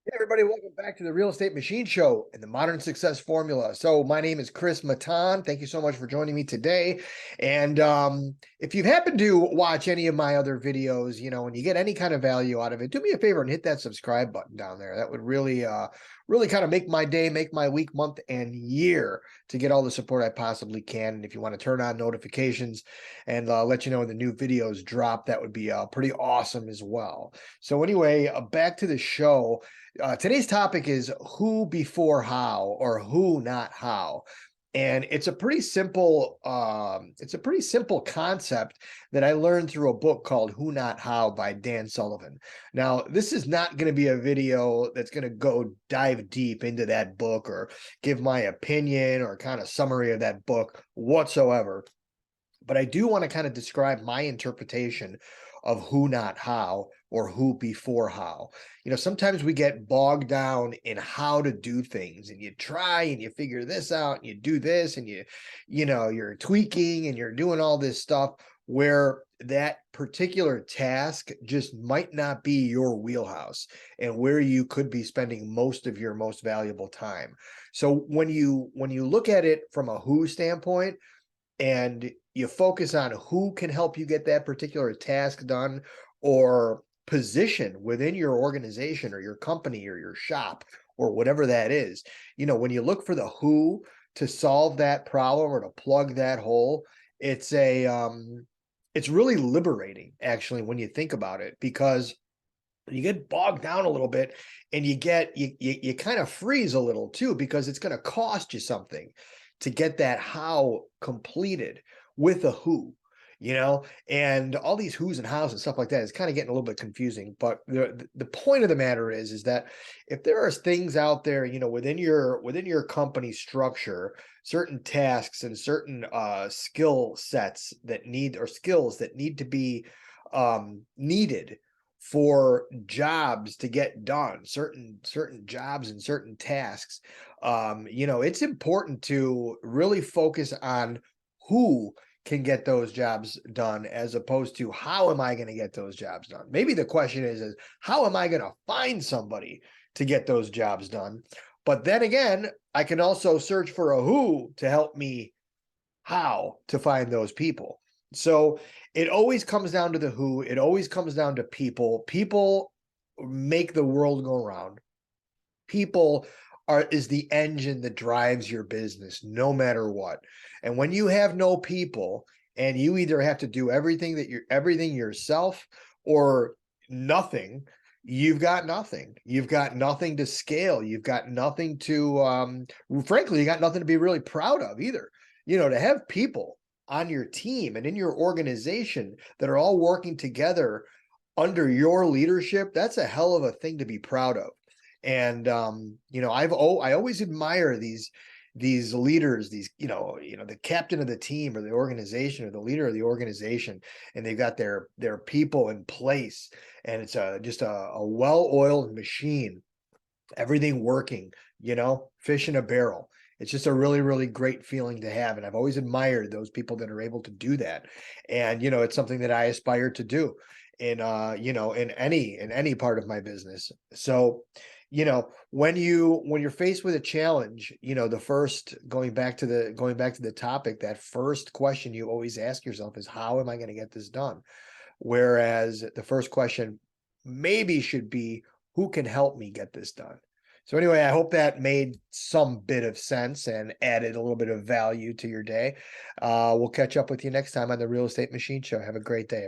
Hey everybody, welcome back to the Real Estate Machine Show and the Modern Success Formula. So my name is Chris Matan. Thank you so much for joining me today. And if you've happened to watch any of my other videos, and you get any kind of value out of it, do me a favor and hit that subscribe button down there. That would really kind of make my day, make my week, month, and year to get all the support I possibly can. And if you want to turn on notifications and let you know when the new videos drop, that would be pretty awesome as well. So anyway, back to the show. Today's topic is who before how, or who not how. And it's a pretty simple concept that I learned through a book called Who Not How by Dan Sullivan. Now, this is not going to be a video that's going to go dive deep into that book or give my opinion or kind of summary of that book whatsoever. But I do want to kind of describe my interpretation of who not how, or who before how. Sometimes we get bogged down in how to do things, and you try and you figure this out and you do this and you're tweaking and you're doing all this stuff where that particular task just might not be your wheelhouse and where you could be spending most of your most valuable time. So when you look at it from a who standpoint, and you focus on who can help you get that particular task done or position within your organization or your company or your shop or whatever that is. When you look for the who to solve that problem or to plug that hole, it's really liberating actually when you think about it, because you get bogged down a little bit and you kind of freeze a little too, because it's going to cost you something to get that how completed with a who. And all these who's and hows and stuff like that is kind of getting a little bit confusing. But the point of the matter is that if there are things out there, within your company structure, certain tasks and certain skill sets that need, or skills that need to be needed for jobs to get done, certain jobs and certain tasks, it's important to really focus on who can get those jobs done, as opposed to how am I going to get those jobs done. Maybe the question is how am I going to find somebody to get those jobs done? But then again, I can also search for a who to help me how to find those people. So it always comes down to the who. It always comes down to people. People make the world go round. People is the engine that drives your business no matter what. And when you have no people, and you either have to do everything yourself or nothing, you've got nothing. You've got nothing to scale. You've got nothing to frankly, you got nothing to be really proud of either. To have people on your team and in your organization that are all working together under your leadership, that's a hell of a thing to be proud of. And I always admire these leaders, these the captain of the team or the organization or the leader of the organization, and they've got their people in place, and it's just a well-oiled machine, everything working, fish in a barrel. It's just a really, really great feeling to have. And I've always admired those people that are able to do that. And, it's something that I aspire to do in any part of my business. So, when you're faced with a challenge, the first going back to the topic, that first question you always ask yourself is, how am I going to get this done? Whereas the first question maybe should be, who can help me get this done? So anyway, I hope that made some bit of sense and added a little bit of value to your day. We'll catch up with you next time on the Real Estate Machine Show. Have a great day.